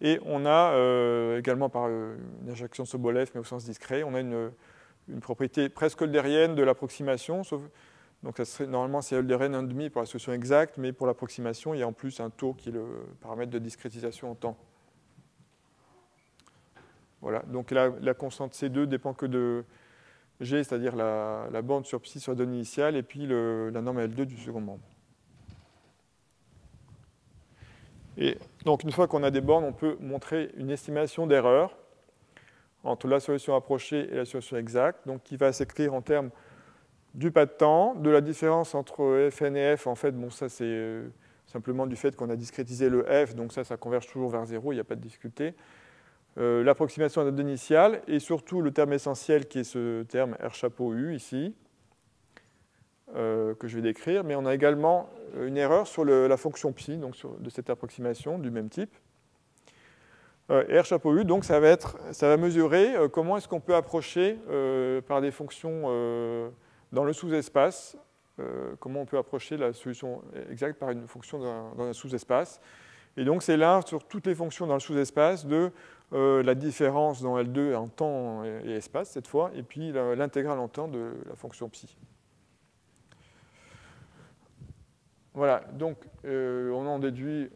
Speaker 1: Et on a également par une injection de Sobolev, mais au sens discret, on a une propriété presque eulérienne de l'approximation. Donc ça serait, normalement, c'est eulérienne 1,5 pour la solution exacte, mais pour l'approximation, il y a en plus un taux qui est le paramètre de discrétisation en temps. Voilà, donc la constante C2 dépend que de G, c'est-à-dire la borne sur psi sur la donnée initiale, et puis la norme L2 du second membre. Et donc, une fois qu'on a des bornes, on peut montrer une estimation d'erreur entre la solution approchée et la solution exacte, donc qui va s'écrire en termes du pas de temps, de la différence entre Fn et F. En fait, bon, ça, c'est simplement du fait qu'on a discrétisé le F, donc ça converge toujours vers 0, il n'y a pas de difficulté. L'approximation de la donnée initiale, et surtout le terme essentiel qui est ce terme R chapeau U ici, que je vais décrire, mais on a également une erreur sur la fonction psi, donc de cette approximation du même type. R chapeau U, donc ça va mesurer comment est-ce qu'on peut approcher par des fonctions dans le sous-espace, comment on peut approcher la solution exacte par une fonction dans un sous-espace. Et donc c'est là, sur toutes les fonctions dans le sous-espace, de la différence dans L2 en temps et espace, cette fois, et puis l'intégrale en temps de la fonction psi. Voilà, donc on en déduit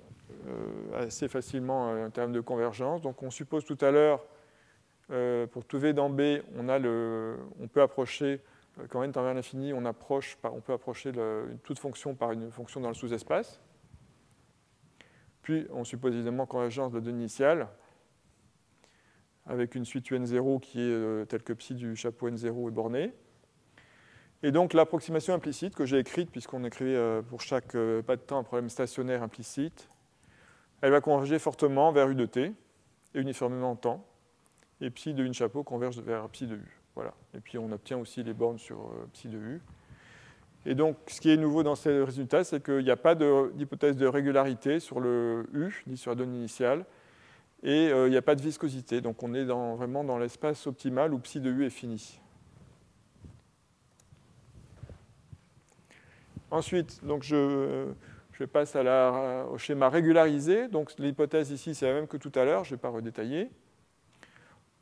Speaker 1: assez facilement en termes de convergence. Donc on suppose tout à l'heure, pour tout V dans B, on peut approcher, quand n tend vers l'infini, on peut approcher toute fonction par une fonction dans le sous-espace. Puis on suppose évidemment convergence de la donnée initiale, avec une suite UN0 qui est telle que psi du chapeau N0 est bornée. Et donc l'approximation implicite que j'ai écrite, puisqu'on écrivait pour chaque pas de temps un problème stationnaire implicite, elle va converger fortement vers U de t, et uniformément en temps, et psi de U chapeau converge vers psi de U. Voilà. Et puis on obtient aussi les bornes sur psi de U. Et donc ce qui est nouveau dans ces résultats, c'est qu'il n'y a pas d'hypothèse de régularité sur le U, ni sur la donnée initiale, et il n'y a pas de viscosité. Donc on est vraiment dans l'espace optimal où psi de U est fini. Ensuite, donc je passe au schéma régularisé. Donc l'hypothèse ici, c'est la même que tout à l'heure, je ne vais pas redétailler.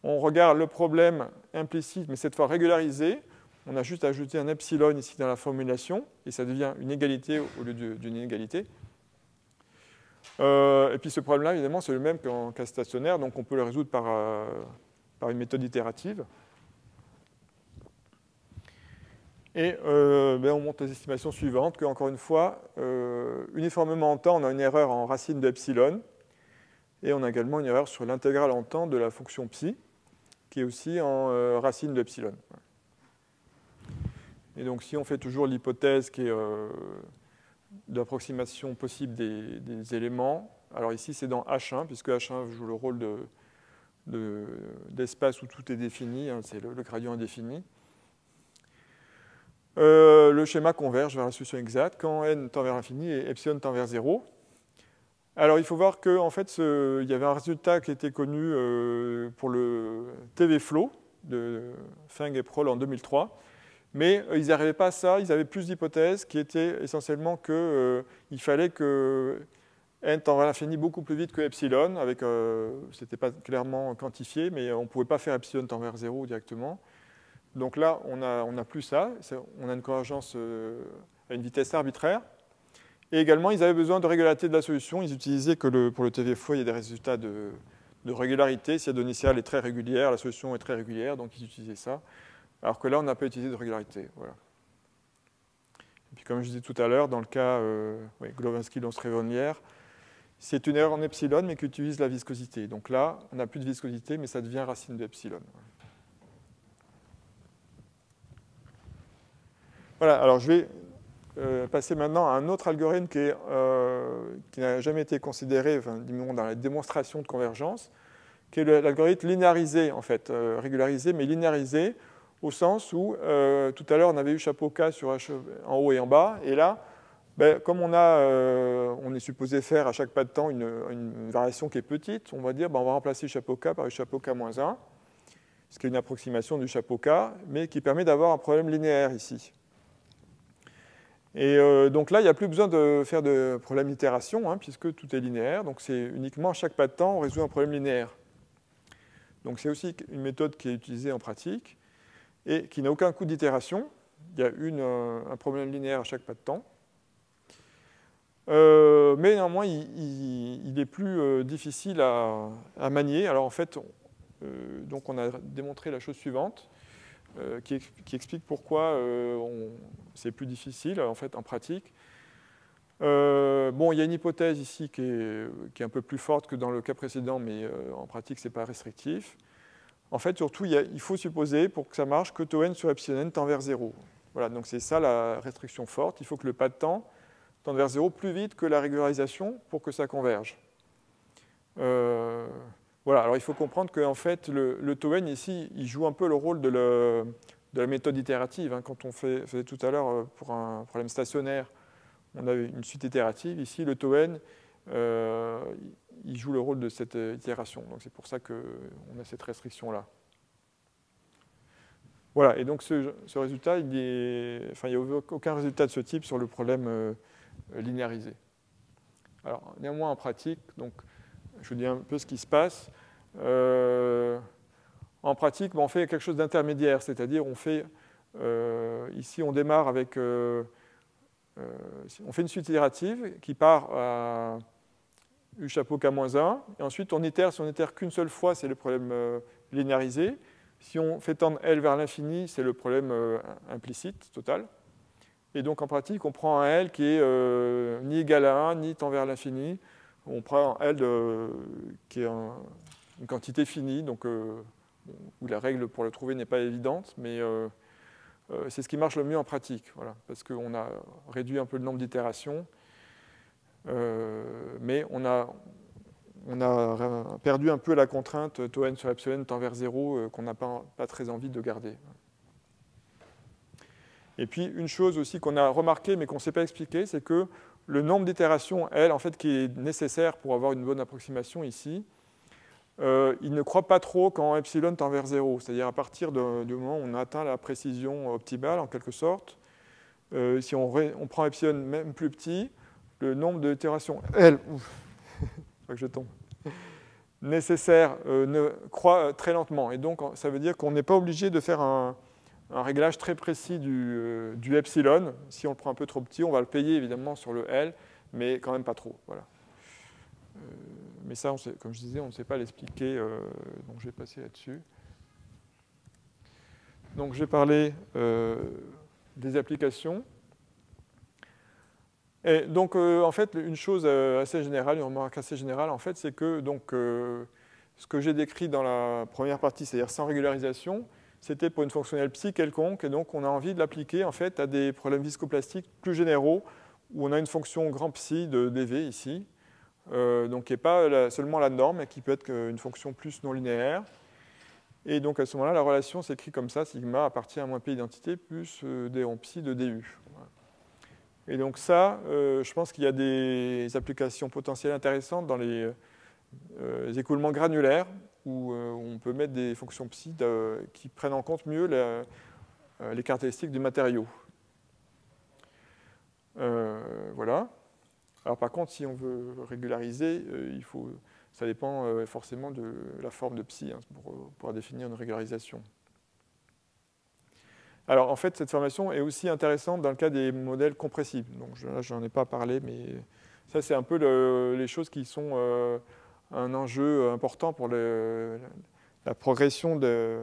Speaker 1: On regarde le problème implicite, mais cette fois régularisé. On a juste ajouté un epsilon ici dans la formulation, et ça devient une égalité au lieu d'une inégalité. Et puis ce problème-là, évidemment, c'est le même qu'en cas stationnaire, donc on peut le résoudre par une méthode itérative. Et on montre les estimations suivantes, qu'encore une fois, uniformément en temps, on a une erreur en racine de epsilon, et on a également une erreur sur l'intégrale en temps de la fonction psi, qui est aussi en racine de epsilon. Et donc si on fait toujours l'hypothèse qui est d'approximation possible des éléments, alors ici c'est dans H1, puisque H1 joue le rôle d'espace où tout est défini, hein, c'est le gradient indéfini. Le schéma converge vers la solution exacte quand n tend vers l'infini et epsilon tend vers 0. Alors il faut voir qu'en fait, il y avait un résultat qui était connu pour le TV-flow de Feng et Prohl en 2003, mais ils n'arrivaient pas à ça, ils avaient plus d'hypothèses qui étaient essentiellement qu'il fallait que n tend vers l'infini beaucoup plus vite que epsilon, ce n'était pas clairement quantifié, mais on ne pouvait pas faire epsilon tend vers 0 directement. Donc là, on n'a plus ça. On a une convergence à une vitesse arbitraire. Et également, ils avaient besoin de régularité de la solution. Ils utilisaient que pour le TV-flow, il y a des résultats de régularité. Si la donnée initiale est très régulière, la solution est très régulière, donc ils utilisaient ça. Alors que là, on n'a pas utilisé de régularité. Voilà. Et puis, comme je disais tout à l'heure, dans le cas Glowinski-Lons-Revonière, c'est une erreur en epsilon, mais qui utilise la viscosité. Donc là, on n'a plus de viscosité, mais ça devient racine de epsilon. Voilà, alors je vais passer maintenant à un autre algorithme qui n'a jamais été considéré dans la démonstration de convergence, qui est l'algorithme linéarisé, en fait, régularisé, mais linéarisé, au sens où, tout à l'heure, on avait eu chapeau K sur H en haut et en bas, et là, comme on est supposé faire à chaque pas de temps une variation qui est petite, on va dire, on va remplacer le chapeau K par le chapeau K-1, ce qui est une approximation du chapeau K, mais qui permet d'avoir un problème linéaire ici. Et donc là, il n'y a plus besoin de faire de problème d'itération, puisque tout est linéaire. Donc c'est uniquement à chaque pas de temps, on résout un problème linéaire. Donc c'est aussi une méthode qui est utilisée en pratique et qui n'a aucun coût d'itération. Il y a un problème linéaire à chaque pas de temps. Mais néanmoins, il est plus difficile à manier. Alors en fait, donc on a démontré la chose suivante. Qui explique pourquoi c'est plus difficile en fait en pratique. Il y a une hypothèse ici qui est un peu plus forte que dans le cas précédent, mais en pratique, ce n'est pas restrictif. En fait, surtout, il faut supposer, pour que ça marche, que tau n sur epsilon n tend vers 0. Voilà, donc c'est ça la restriction forte. Il faut que le pas de temps tende vers 0 plus vite que la régularisation pour que ça converge. Voilà, alors il faut comprendre que en fait, le tau n ici, il joue un peu le rôle de la méthode itérative. Quand on faisait tout à l'heure pour un problème stationnaire, on avait une suite itérative. Ici, le tau n, il joue le rôle de cette itération. Donc c'est pour ça qu'on a cette restriction-là. Voilà, et donc ce résultat, il n'y a aucun résultat de ce type sur le problème linéarisé. Alors, néanmoins, en pratique, donc, je vous dis un peu ce qui se passe. En pratique, on fait quelque chose d'intermédiaire, c'est-à-dire ici on démarre avec, on fait une suite itérative qui part à U chapeau K-1, et ensuite on itère, si on itère qu'une seule fois, c'est le problème linéarisé. Si on fait tendre L vers l'infini, c'est le problème implicite, total. Et donc en pratique, on prend un L qui est ni égal à 1, ni tend vers l'infini. on prend L qui est une quantité finie, donc, où la règle pour le trouver n'est pas évidente, mais c'est ce qui marche le mieux en pratique, voilà, parce qu'on a réduit un peu le nombre d'itérations, mais on a perdu un peu la contrainte tau n sur epsilon tend vers 0 qu'on n'a pas très envie de garder. Et puis, une chose aussi qu'on a remarqué, mais qu'on ne sait pas expliquer, c'est que le nombre d'itérations, L, en fait, qui est nécessaire pour avoir une bonne approximation ici, il ne croît pas trop quand epsilon tend vers 0, c'est-à-dire à partir du moment où on atteint la précision optimale, en quelque sorte. Si on prend epsilon même plus petit, le nombre d'itérations L, que je tombe, nécessaire ne croît très lentement. Et donc, ça veut dire qu'on n'est pas obligé de faire un réglage très précis du epsilon. Si on le prend un peu trop petit, on va le payer évidemment sur le L, mais quand même pas trop. Voilà. Mais ça, comme je disais, on ne sait pas l'expliquer, donc je vais passer là-dessus. Donc je vais parler des applications. Et donc, en fait, une chose assez générale, une remarque assez générale, en fait, c'est que donc, ce que j'ai décrit dans la première partie, c'est-à-dire sans régularisation, c'était pour une fonctionnelle psi quelconque, et donc on a envie de l'appliquer en fait à des problèmes viscoplastiques plus généraux, où on a une fonction grand psi de dv ici, donc qui n'est pas seulement la norme, mais qui peut être une fonction plus non linéaire. Et donc à ce moment-là, la relation s'écrit comme ça, sigma appartient à moins p identité plus d rond psi de du. Et donc ça, je pense qu'il y a des applications potentielles intéressantes dans les écoulements granulaires, où on peut mettre des fonctions psi qui prennent en compte mieux les caractéristiques du matériau. Voilà. Alors par contre, si on veut régulariser, ça dépend forcément de la forme de psi pour définir une régularisation. Alors en fait, cette formation est aussi intéressante dans le cas des modèles compressibles. Donc là, je n'en ai pas parlé, mais ça, c'est un peu les choses qui sont un enjeu important pour la progression de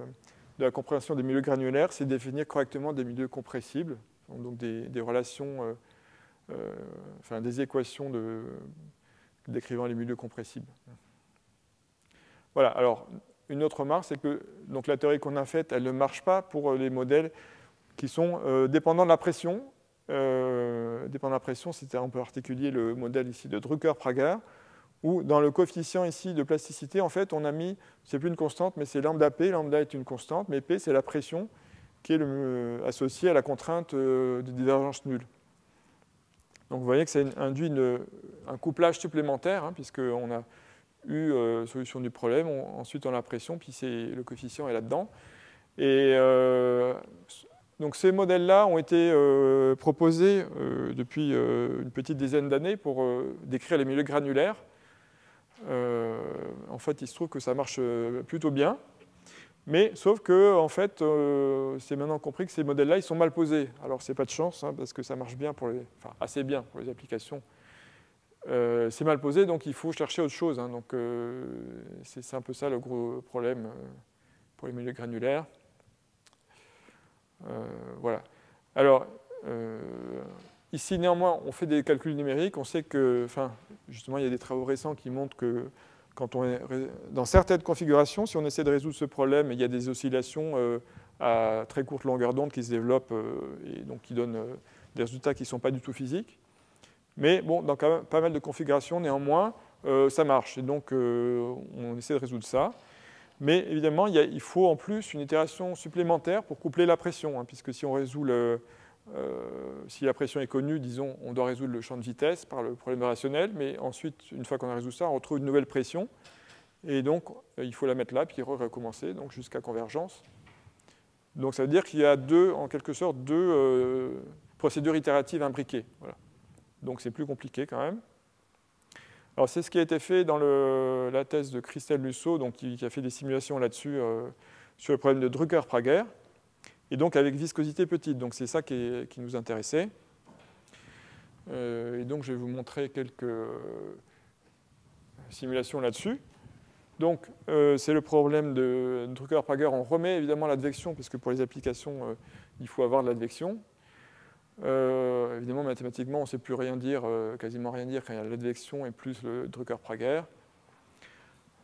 Speaker 1: la compréhension des milieux granulaires, c'est définir correctement des milieux compressibles, donc des relations, enfin des équations décrivant les milieux compressibles. Voilà, alors une autre remarque, c'est que donc, la théorie qu'on a faite, elle ne marche pas pour les modèles qui sont dépendants de la pression. Dépendant de la pression, c'était en particulier le modèle ici de Drucker-Prager, où dans le coefficient ici de plasticité, en fait, on a mis, c'est plus une constante, mais c'est lambda P. Lambda est une constante, mais P, c'est la pression qui est associée à la contrainte de divergence nulle. Donc vous voyez que ça induit un couplage supplémentaire, hein, puisqu'on a eu solution du problème, ensuite on a la pression, puis le coefficient est là-dedans. Et donc ces modèles-là ont été proposés depuis une petite dizaine d'années pour décrire les milieux granulaires. En fait, il se trouve que ça marche plutôt bien, mais sauf que en fait, c'est maintenant compris que ces modèles-là, ils sont mal posés. Alors, c'est pas de chance, hein, parce que ça marche bien enfin, assez bien pour les applications. C'est mal posé, donc il faut chercher autre chose. Hein, donc, c'est un peu ça le gros problème pour les milieux granulaires. Voilà. Alors, ici, néanmoins, on fait des calculs numériques. On sait que, enfin, justement, il y a des travaux récents qui montrent que quand on est dans certaines configurations, si on essaie de résoudre ce problème, il y a des oscillations à très courte longueur d'onde qui se développent et donc qui donnent des résultats qui ne sont pas du tout physiques. Mais bon, dans quand même pas mal de configurations, néanmoins, ça marche. Et donc, on essaie de résoudre ça. Mais évidemment, il faut en plus une itération supplémentaire pour coupler la pression, hein, puisque si on résout si la pression est connue, disons, on doit résoudre le champ de vitesse par le problème rationnel, mais ensuite, une fois qu'on a résolu ça, on retrouve une nouvelle pression, et donc il faut la mettre là, puis recommencer, donc jusqu'à convergence. Donc ça veut dire qu'il y a en quelque sorte deux procédures itératives imbriquées. Voilà. Donc c'est plus compliqué quand même. Alors c'est ce qui a été fait dans la thèse de Christelle Lusso, donc, qui a fait des simulations là-dessus sur le problème de Drucker-Prager, et donc avec viscosité petite. Donc c'est ça qui nous intéressait. Et donc je vais vous montrer quelques simulations là-dessus. Donc c'est le problème de Drucker-Prager. On remet évidemment l'advection, puisque pour les applications, il faut avoir de l'advection. Évidemment, mathématiquement, on ne sait plus rien dire, quasiment rien dire quand il y a l'advection et plus le Drucker-Prager.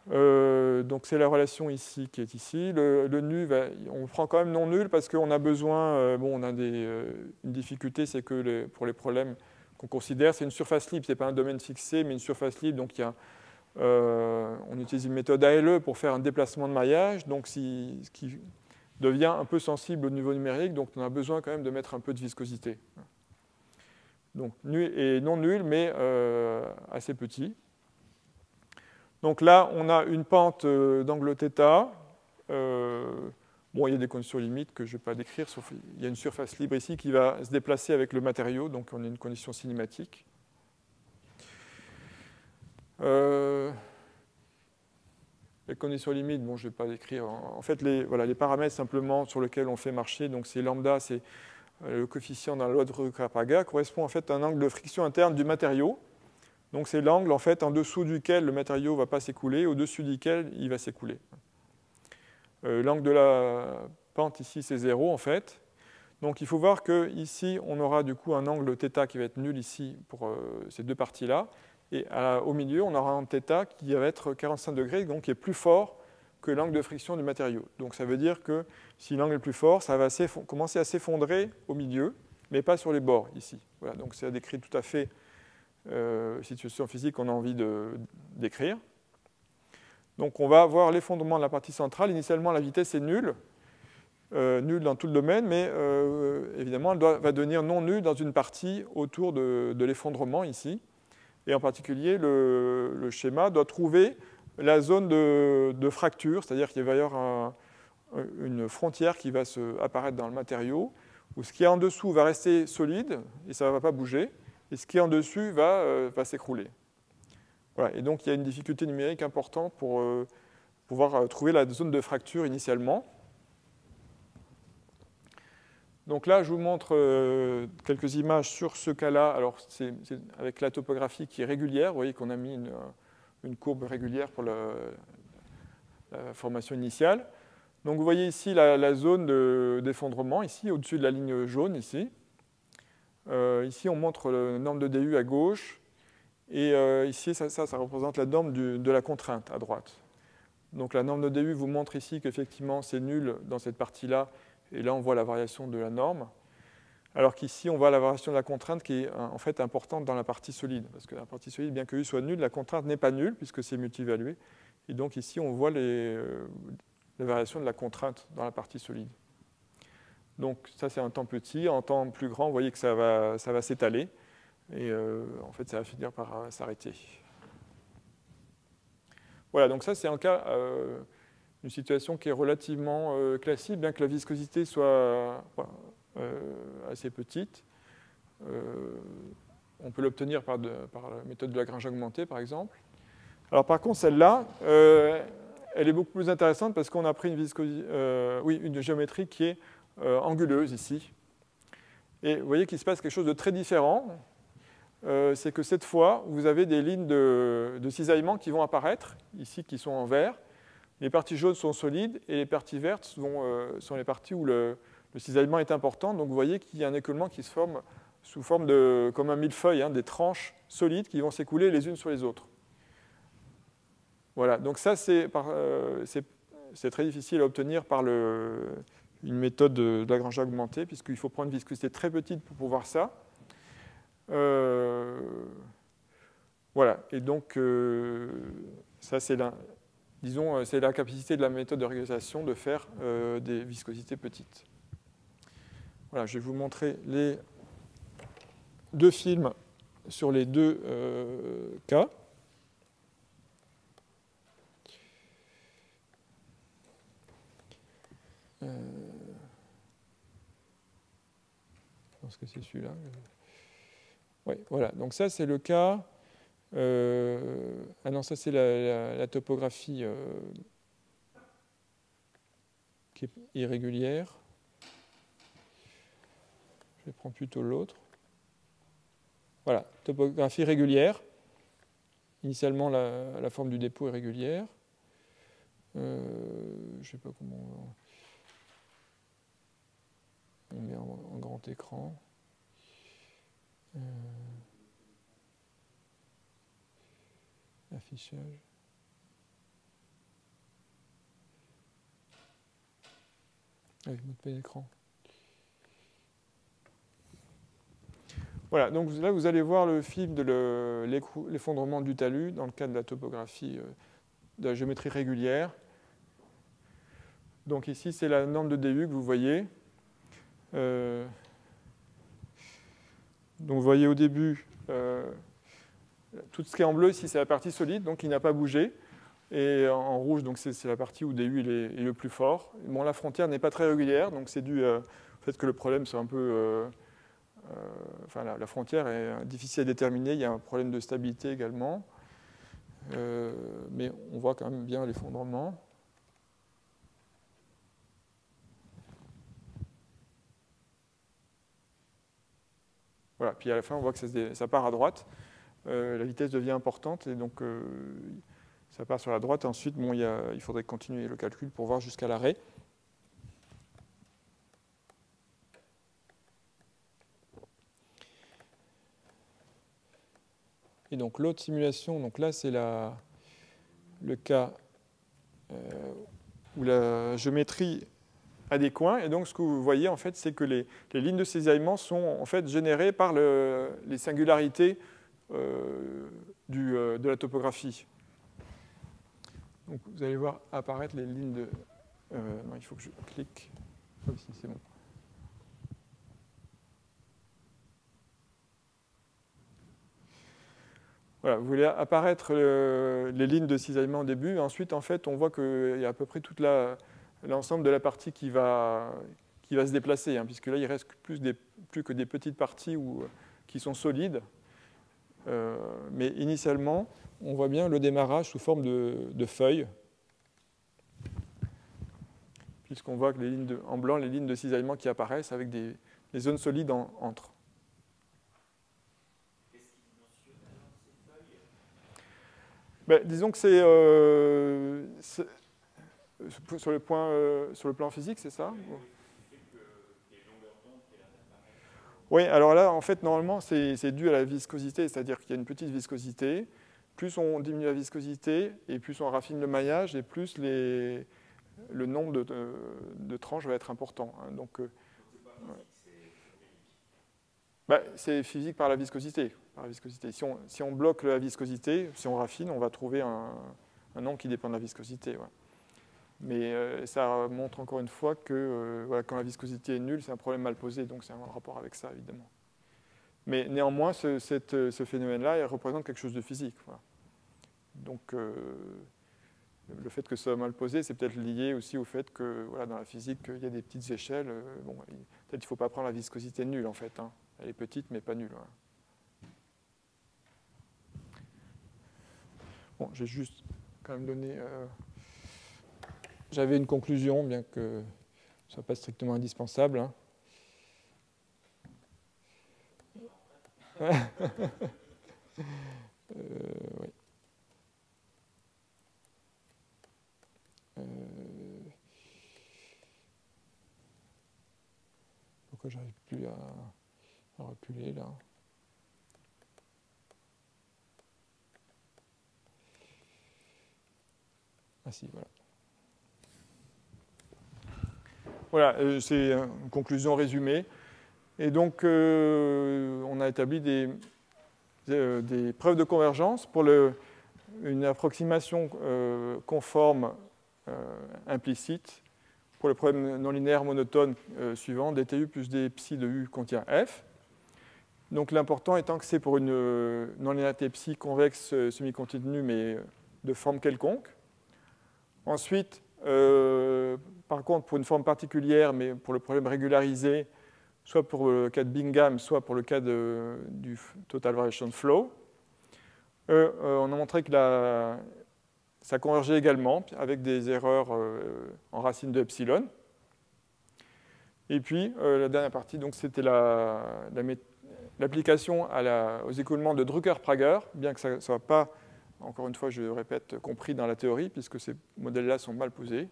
Speaker 1: Donc c'est la relation ici qui est ici. Le nu, on prend quand même non nul parce qu'on a besoin, on a une difficulté, c'est que pour les problèmes qu'on considère, c'est une surface libre, ce n'est pas un domaine fixé, mais une surface libre. Donc on utilise une méthode ALE pour faire un déplacement de maillage, donc ce qui devient un peu sensible au niveau numérique, donc on a besoin quand même de mettre un peu de viscosité. Donc nul et non nul, mais assez petit. Donc là, on a une pente d'angle θ. Il y a des conditions limites que je ne vais pas décrire, sauf il y a une surface libre ici qui va se déplacer avec le matériau, donc on a une condition cinématique. Les conditions limites, je ne vais pas décrire. En fait, les paramètres simplement sur lesquels on fait marcher, donc c'est lambda, c'est le coefficient dans la loi de Drucker-Prager, correspond en fait à un angle de friction interne du matériau. Donc c'est l'angle en fait en dessous duquel le matériau ne va pas s'écouler, au-dessus duquel il va s'écouler. L'angle de la pente ici c'est 0 en fait. Donc il faut voir qu'ici on aura du coup un angle θ qui va être nul ici pour ces deux parties-là. Et au milieu on aura un θ qui va être 45 degrés, donc qui est plus fort que l'angle de friction du matériau. Donc ça veut dire que si l'angle est plus fort, ça va commencer à s'effondrer au milieu, mais pas sur les bords ici. Voilà, donc c'est décrit tout à fait situation physique qu'on a envie de décrire. Donc on va avoir l'effondrement de la partie centrale. Initialement, la vitesse est nulle, nulle dans tout le domaine, mais évidemment, elle va devenir non nulle dans une partie autour de l'effondrement ici. Et en particulier, le schéma doit trouver la zone de fracture, c'est-à-dire qu'il va y avoir une frontière qui va apparaître dans le matériau, où ce qui est en dessous va rester solide et ça ne va pas bouger. Et ce qui est en dessus va s'écrouler. Voilà. Et donc il y a une difficulté numérique importante pour pouvoir trouver la zone de fracture initialement. Donc là, je vous montre quelques images sur ce cas-là. Alors c'est avec la topographie qui est régulière. Vous voyez qu'on a mis une courbe régulière pour la formation initiale. Donc vous voyez ici la zone d'effondrement, ici, au-dessus de la ligne jaune, ici. Ici, on montre la norme de DU à gauche, et ici, ça représente la norme de la contrainte à droite. Donc la norme de DU vous montre ici qu'effectivement, c'est nul dans cette partie-là, et là, on voit la variation de la norme, alors qu'ici, on voit la variation de la contrainte qui est en fait importante dans la partie solide, parce que la partie solide, bien que U soit nulle, la contrainte n'est pas nulle, puisque c'est multivalué, et donc ici, on voit les variations de la contrainte dans la partie solide. Donc ça, c'est un temps petit. En temps plus grand, vous voyez que ça va s'étaler. Et en fait, ça va finir par s'arrêter. Voilà, donc ça, c'est un cas, une situation qui est relativement classique, bien que la viscosité soit assez petite. On peut l'obtenir par la méthode de Lagrange augmentée, par exemple. Alors par contre, celle-là, elle est beaucoup plus intéressante parce qu'on a pris une géométrie qui est anguleuse ici. Et vous voyez qu'il se passe quelque chose de très différent. C'est que cette fois, vous avez des lignes de cisaillement qui vont apparaître, ici, qui sont en vert. Les parties jaunes sont solides et les parties vertes sont les parties où le cisaillement est important. Donc vous voyez qu'il y a un écoulement qui se forme sous forme comme un millefeuille, des tranches solides qui vont s'écouler les unes sur les autres. Voilà, donc ça, c'est très difficile à obtenir par une méthode de Lagrange augmentée, puisqu'il faut prendre une viscosité très petite pour pouvoir ça. Voilà, et donc ça c'est la capacité de la méthode de régularisation de faire des viscosités petites. Voilà, je vais vous montrer les deux films sur les deux cas. Je pense que c'est celui-là. Oui, voilà. Donc ça, c'est le cas. Ah non, ça, c'est la topographie qui est irrégulière. Je vais prendre plutôt l'autre. Voilà, topographie régulière. Initialement, la forme du dépôt est régulière. Je ne sais pas comment on met en grand écran. Affichage. Avec mode paix d'écran. Voilà, donc là vous allez voir le film de l'effondrement du talus dans le cadre de la topographie de la géométrie régulière. Donc ici c'est la norme de DU que vous voyez. Donc vous voyez au début, tout ce qui est en bleu ici c'est la partie solide, donc il n'a pas bougé. Et en rouge, donc c'est la partie où DU est le plus fort. Bon, la frontière n'est pas très régulière, donc c'est dû au fait que le problème soit un peu... enfin, la frontière est difficile à déterminer, il y a un problème de stabilité également. Mais on voit quand même bien l'effondrement. Voilà, puis à la fin, on voit que ça part à droite. La vitesse devient importante, et donc ça part sur la droite. Et ensuite, bon, il faudrait continuer le calcul pour voir jusqu'à l'arrêt. Et donc l'autre simulation, donc là c'est le cas où la géométrie a des coins. Et donc ce que vous voyez en fait, c'est que les lignes de cisaillement sont en fait générées par les singularités de la topographie. Donc vous allez voir apparaître les lignes de... non, il faut que je clique. Oh, si, c'est bon. Voilà, vous voyez apparaître les lignes de cisaillement au début. Ensuite, en fait, on voit qu'il y a à peu près toute l'ensemble de la partie qui va se déplacer, hein, puisque là, il reste plus que des petites parties qui sont solides. Mais initialement, on voit bien le démarrage sous forme de feuilles, puisqu'on voit que en blanc, les lignes de cisaillement qui apparaissent avec des zones solides entre. Ben, disons que c'est sur le plan physique, c'est ça? Oui, alors là, en fait, normalement, c'est dû à la viscosité, c'est-à-dire qu'il y a une petite viscosité. Plus on diminue la viscosité, et plus on raffine le maillage, et plus le nombre de tranches va être important. Hein, donc, c'est physique par la viscosité. Si on bloque la viscosité, si on raffine, on va trouver un nombre qui dépend de la viscosité. Ouais. Mais ça montre encore une fois que voilà, quand la viscosité est nulle, c'est un problème mal posé, donc c'est un rapport avec ça, évidemment. Mais néanmoins, ce phénomène-là, il représente quelque chose de physique. Voilà. Donc, le fait que ce soit mal posé, c'est peut-être lié aussi au fait que voilà, dans la physique, il y a des petites échelles. Bon, peut-être qu'il ne faut pas prendre la viscosité nulle, en fait. Hein. Elle est petite, mais pas nulle. Voilà. Bon, j'ai juste quand même donné... J'avais une conclusion, bien que ce ne soit pas strictement indispensable. Hein. Oui. Pourquoi j'arrive plus à reculer là? Ah si, voilà. Voilà, c'est une conclusion résumée. Et donc, on a établi des preuves de convergence pour une approximation conforme implicite pour le problème non linéaire monotone suivant, dtu plus d psi de u contient f. Donc l'important étant que c'est pour une non-linéarité psi convexe semi-continue, mais de forme quelconque. Ensuite, par contre, pour une forme particulière, mais pour le problème régularisé, soit pour le cas de Bingham, soit pour le cas du Total Variation Flow, on a montré que ça convergeait également, avec des erreurs en racine de epsilon. Et puis, la dernière partie, c'était l'application aux écoulements de Drucker-Prager, bien que ça ne soit pas, encore une fois, je le répète, compris dans la théorie, puisque ces modèles-là sont mal posés.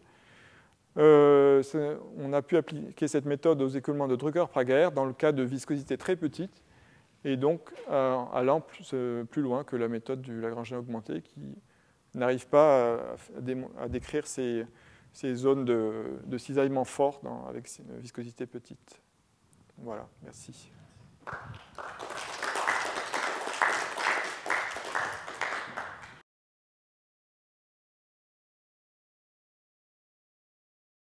Speaker 1: On a pu appliquer cette méthode aux écoulements de Drucker-Prager dans le cas de viscosité très petite et donc allant plus loin que la méthode du Lagrangien augmenté qui n'arrive pas à décrire ces zones de cisaillement fort avec une viscosité petite. Voilà, merci.